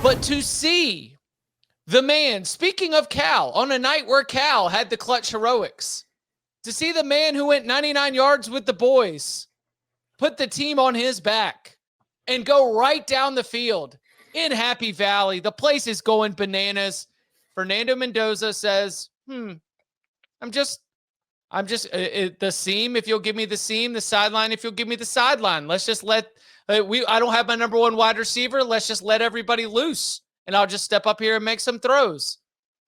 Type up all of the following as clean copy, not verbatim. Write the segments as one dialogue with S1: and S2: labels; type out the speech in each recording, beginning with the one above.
S1: But to see the man, speaking of Cal, on a night where Cal had the clutch heroics, to see the man who went 99 yards with the boys put the team on his back and go right down the field in Happy Valley. The place is going bananas. Fernando Mendoza says, I'm just the seam. If you'll give me the seam, the sideline, if you'll give me the sideline, let's just I don't have my number one wide receiver. Let's just let everybody loose and I'll just step up here and make some throws.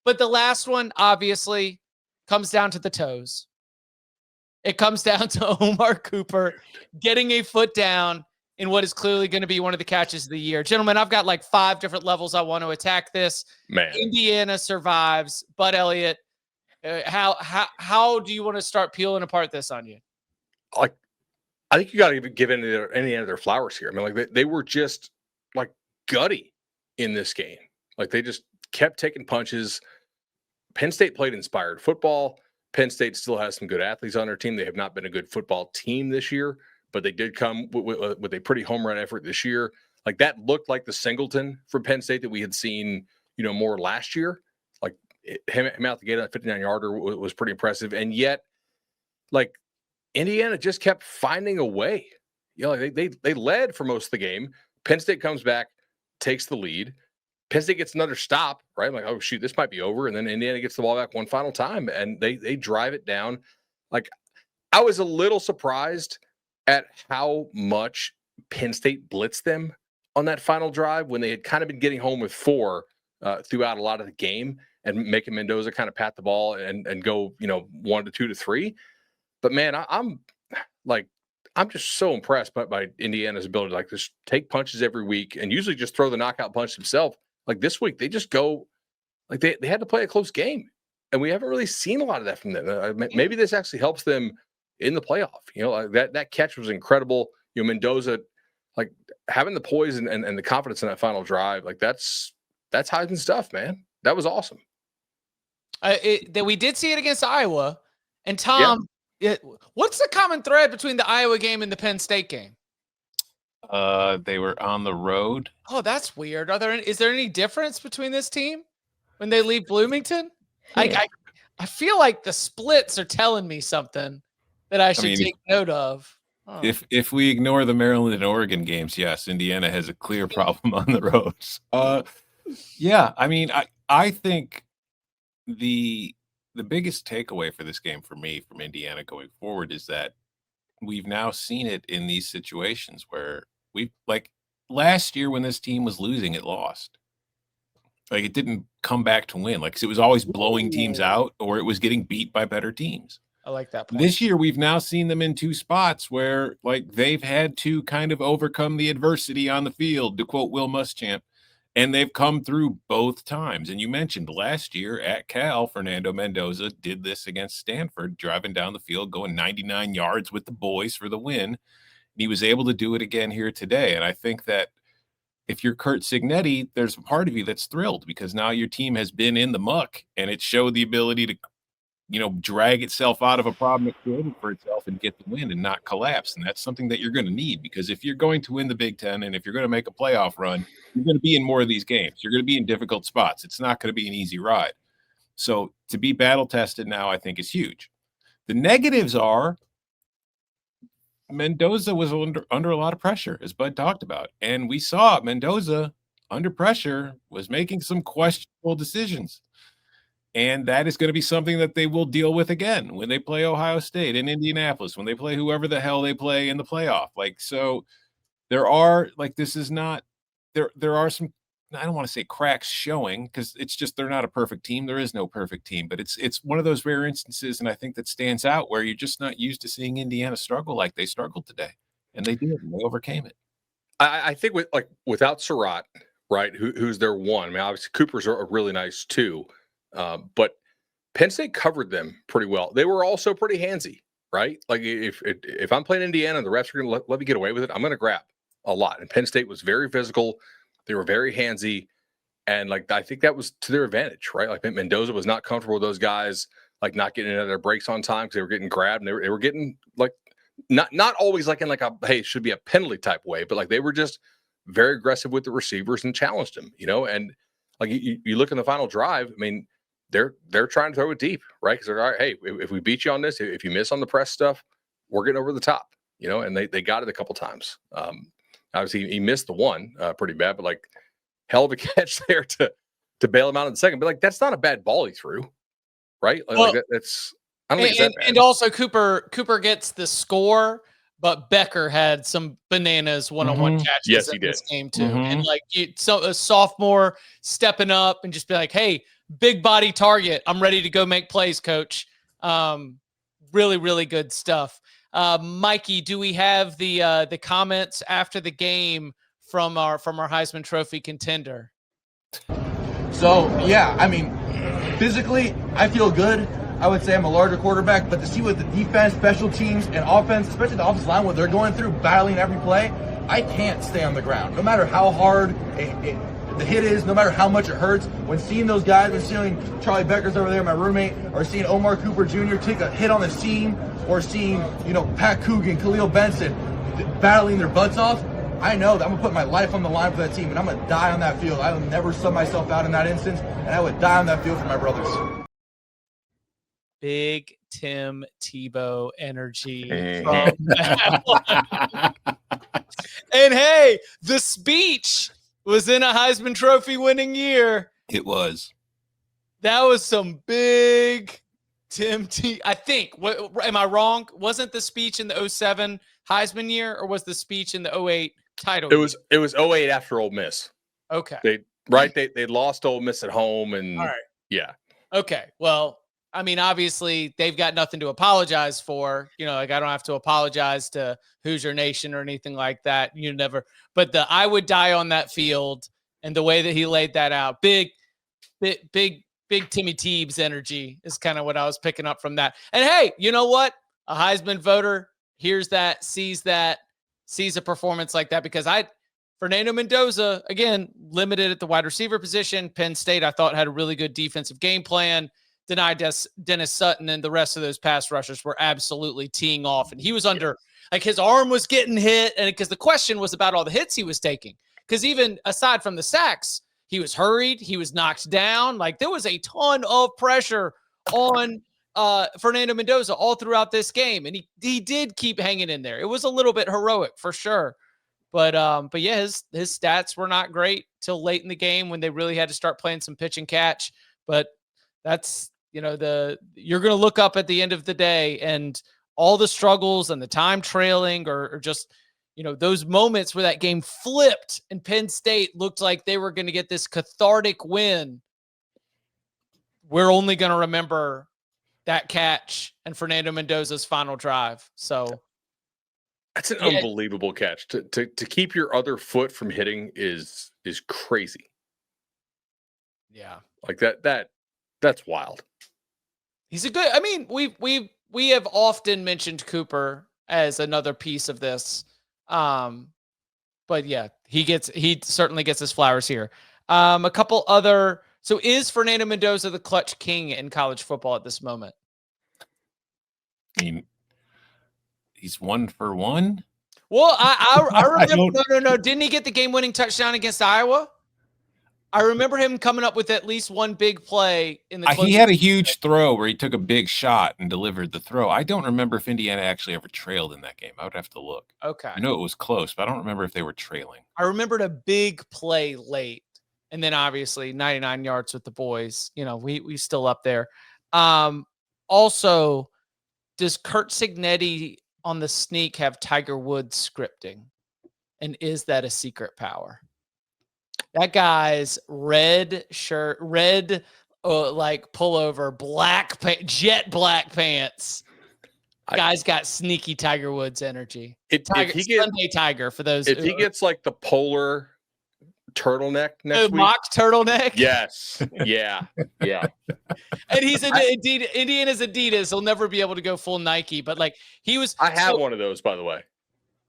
S1: But the last one obviously comes down to the toes. It comes down to Omar Cooper getting a foot down in what is clearly going to be one of the catches of the year. Gentlemen, I've got like 5 different levels I want to attack this.
S2: Man.
S1: Indiana survives. Bud Elliott, how do you want to start peeling apart this onion?
S2: Like, I think you got to give any of their flowers here. I mean, like they were just like gutty in this game. Like they just kept taking punches. Penn State played inspired football. Penn State still has some good athletes on their team. They have not been a good football team this year, but they did come with a pretty home run effort this year. Like that looked like the Singleton from Penn State that we had seen, more last year. Like him out the gate on a 59-yarder was pretty impressive. And yet, like Indiana just kept finding a way. Like they led for most of the game. Penn State comes back, takes the lead. Penn State gets another stop, right? I'm like, oh, shoot, this might be over. And then Indiana gets the ball back one final time, and they drive it down. Like, I was a little surprised at how much Penn State blitzed them on that final drive when they had kind of been getting home with 4 throughout a lot of the game and making Mendoza kind of pat the ball and go, 1 to 2 to 3. But, man, I'm just so impressed by Indiana's ability to, like, just take punches every week and usually just throw the knockout punch themselves. Like this week, they just go like they had to play a close game, and we haven't really seen a lot of that from them. Maybe this actually helps them in the playoff. Like that catch was incredible. Mendoza, like having the poise and the confidence in that final drive, like that's Heisman stuff, man. That was awesome.
S1: That we did see it against Iowa, and Tom, what's the common thread between the Iowa game and the Penn State game?
S3: They were on the road.
S1: Oh, that's weird. Is there any difference between this team when they leave Bloomington? I feel like the splits are telling me something that I should take note of.
S3: Oh. If we ignore the Maryland and Oregon games, yes, Indiana has a clear problem on the roads. Yeah, I mean, I think the biggest takeaway for this game for me from Indiana going forward is that we've now seen it in these situations where like last year when this team was losing, it lost. Like it didn't come back to win. Like it was always blowing teams out or it was getting beat by better teams.
S1: I like that point.
S3: This year, we've now seen them in 2 spots where like they've had to kind of overcome the adversity on the field, to quote Will Muschamp, and they've come through both times. And you mentioned last year at Cal, Fernando Mendoza did this against Stanford, driving down the field, going 99 yards with the boys for the win. And he was able to do it again here today. And I think that if you're Curt Cignetti, there's a part of you that's thrilled because now your team has been in the muck and it showed the ability to, drag itself out of a problem it created for itself and get the win and not collapse. And that's something that you're going to need because if you're going to win the Big Ten and if you're going to make a playoff run, you're going to be in more of these games. You're going to be in difficult spots. It's not going to be an easy ride. So to be battle tested now, I think is huge. The negatives are Mendoza was under a lot of pressure, as Bud talked about. And we saw Mendoza under pressure was making some questionable decisions. And that is going to be something that they will deal with again when they play Ohio State in Indianapolis, when they play whoever the hell they play in the playoff. Like, so there are like, this is not, there are some, I don't want to say cracks showing because it's just, they're not a perfect team. There is no perfect team, but it's one of those rare instances. And I think that stands out where you're just not used to seeing Indiana struggle like they struggled today. And they did, and they overcame it.
S2: I think without Surratt, right, who's their one. I mean, obviously Cooper's are really nice too. But Penn State covered them pretty well. They were also pretty handsy, right? Like if I'm playing Indiana and the refs are going to let me get away with it, I'm going to grab a lot. And Penn State was very physical. They were very handsy. And like, I think that was to their advantage, right? Like Mendoza was not comfortable with those guys, like not getting into their breaks on time because they were getting grabbed and they were getting like, not always like in like a, hey, it should be a penalty type way, but like they were just very aggressive with the receivers and challenged him, and like you look in the final drive, I mean, they're trying to throw it deep, right? Because they're all right, hey, if we beat you on this, if you miss on the press stuff, we're getting over the top, and they got it a couple times. Obviously he missed the one pretty bad, but like hell of a catch there to bail him out in the second. But like that's not a bad ball he threw, right? Like that's I don't think it's that bad.
S1: And also Cooper gets the score, but Becker had some bananas one-on-one catches
S2: yes, he
S1: in
S2: did.
S1: this game too. And like a sophomore stepping up and just be like, hey, big body target. I'm ready to go make plays, coach. Really, really good stuff. Mikey, do we have the comments after the game from our Heisman Trophy contender?
S4: So, yeah, I mean, physically, I feel good. I would say I'm a larger quarterback, but to see what the defense, special teams, and offense, especially the offensive line, what they're going through, battling every play, I can't stay on the ground. No matter how hard the hit is, no matter how much it hurts, when seeing those guys, when seeing Charlie Becker's over there, my roommate, or seeing Omar Cooper Jr. take a hit on the seam, or seeing, Pat Coogan, Khalil Benson battling their butts off, I know that I'm going to put my life on the line for that team, and I'm going to die on that field. I will never sub myself out in that instance, and I would die on that field for my brothers.
S1: Big Tim Tebow energy.
S3: Hey.
S1: And hey, the speech was in a Heisman Trophy winning year.
S3: It was.
S1: That was some big Tim T. I think. Am I wrong? Wasn't the speech in the 07 Heisman year, or was the speech in the 08 title?
S2: It was 08 after Ole Miss.
S1: Okay.
S2: They lost Ole Miss at home, and
S1: all right.
S2: Yeah.
S1: Okay. Well, I mean, obviously they've got nothing to apologize for. Like I don't have to apologize to Hoosier Nation or anything like that. But I would die on that field, and the way that he laid that out, big Timmy Teebs energy is kind of what I was picking up from that. And hey, you know what? A Heisman voter hears that, sees a performance like that, because Fernando Mendoza, again, limited at the wide receiver position. Penn State, I thought, had a really good defensive game plan. Denied Dennis Sutton, and the rest of those pass rushers were absolutely teeing off. And he was under, like, his arm was getting hit. And because the question was about all the hits he was taking, because even aside from the sacks, he was hurried, he was knocked down. Like, there was a ton of pressure on Fernando Mendoza all throughout this game. And he did keep hanging in there. It was a little bit heroic for sure. But yeah, his stats were not great till late in the game when they really had to start playing some pitch and catch. But that's, you're going to look up at the end of the day, and all the struggles and the time trailing or just, those moments where that game flipped and Penn State looked like they were going to get this cathartic win. We're only going to remember that catch and Fernando Mendoza's final drive. So
S2: that's an unbelievable catch. To keep your other foot from hitting is crazy.
S1: Yeah.
S2: Like that's wild.
S1: He's a good, I mean, we have often mentioned Cooper as another piece of this. But yeah, he certainly gets his flowers here. A couple other, so is Fernando Mendoza the clutch king in college football at this moment?
S3: I mean, he's 1 for 1.
S1: Well, I remember, no. Didn't he get the game-winning touchdown against Iowa? I remember him coming up with at least one big play in the.
S3: He had a huge throw where he took a big shot and delivered the throw. I don't remember if Indiana actually ever trailed in that game. I would have to look.
S1: Okay.
S3: I know it was close, but I don't remember if they were trailing.
S1: I remembered a big play late, and then obviously 99 yards with the boys. We still up there. Also, does Curt Cignetti on the sneak have Tiger Woods scripting? And is that a secret power? That guy's red shirt, red like pullover, jet black pants. Guy's got sneaky Tiger Woods energy. Sunday Tiger for those.
S2: If he gets like the polar turtleneck next week,
S1: mock turtleneck.
S2: Yes, yeah.
S1: And he's Indiana's Adidas. He'll never be able to go full Nike, but like he was.
S2: I have one of those, by the way.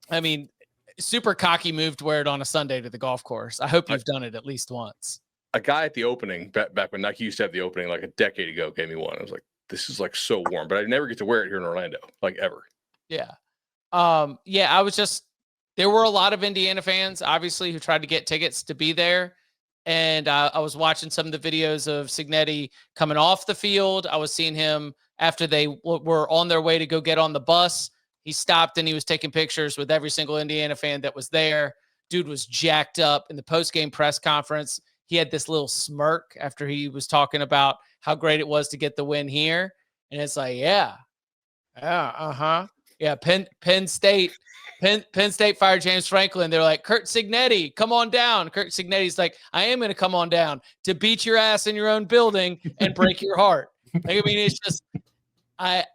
S1: I mean, super cocky move to wear it on a Sunday to the golf course. I hope you've done it at least once.
S2: A guy at the opening back when Nike used to have the opening like a decade ago gave me one. I was like, this is like so warm, but I never get to wear it here in Orlando, like ever.
S1: Yeah. I was just There were a lot of Indiana fans, obviously, who tried to get tickets to be there. And I was watching some of the videos of Cignetti coming off the field. I was seeing him after they were on their way to go get on the bus. He stopped and he was taking pictures with every single Indiana fan that was there. Dude was jacked up in the post-game press conference. He had this little smirk after he was talking about how great it was to get the win here. And it's like, yeah, Penn State fired James Franklin. They're like, Curt Cignetti, come on down. Curt Cignetti's like, I am going to come on down to beat your ass in your own building and break your heart. Like, I mean, it's just, I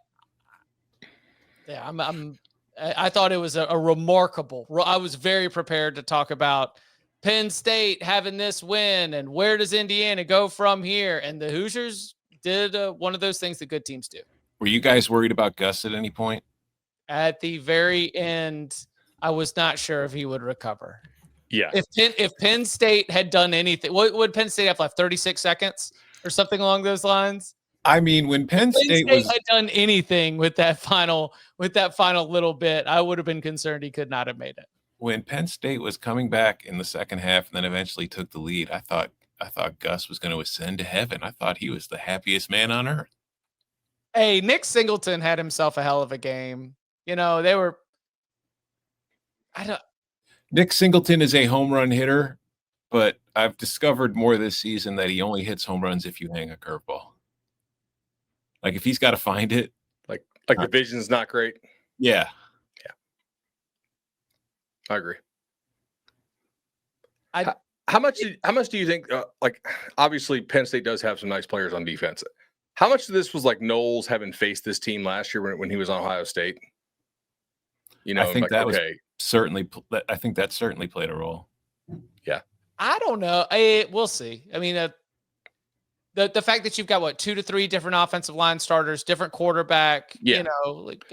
S1: thought it was a remarkable. I was very prepared to talk about Penn State having this win and where does Indiana go from here. And the Hoosiers did one of those things that good teams do.
S3: Were you guys worried about Gus at any point?
S1: At the very end, I was not sure if he would recover.
S2: Yeah.
S1: If Penn State had done anything, what would Penn State have left? 36 seconds or something along those lines?
S3: I mean, when Penn State
S1: had done anything with that final little bit, I would have been concerned he could not have made it.
S3: When Penn State was coming back in the second half and then eventually took the lead, I thought Gus was going to ascend to heaven. I thought he was the happiest man on earth.
S1: Hey, Nick Singleton had himself a hell of a game. You know,
S3: Nick Singleton is a home run hitter, but I've discovered more this season that he only hits home runs if you hang a curveball. Like if he's got to find it.
S2: Like the vision's not great.
S3: Yeah.
S2: I agree. How much do you think, like, obviously Penn State does have some nice players on defense. How much of this was like Knowles having faced this team last year when he was on Ohio State? You know,
S3: I think
S2: like,
S3: that certainly played a role.
S2: Yeah.
S1: I don't know. We'll see. I mean, the fact that you've got 2 to 3 different offensive line starters, different quarterback, you know, like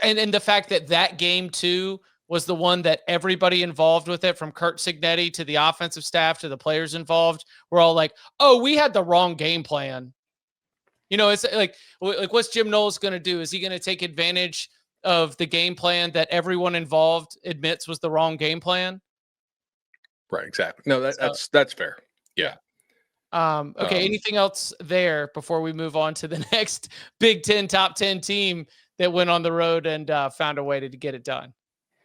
S1: and the fact that game too was the one that everybody involved with it, from Curt Cignetti to the offensive staff to the players involved, were all like, oh, we had the wrong game plan. You know, it's like what's Jim Knowles going to do? Is he going to take advantage of the game plan that everyone involved admits was the wrong game plan?
S2: Right. Exactly. No, that's fair. Yeah.
S1: Okay. Anything else there before we move on to the next Big Ten top 10 team that went on the road and found a way to get it done?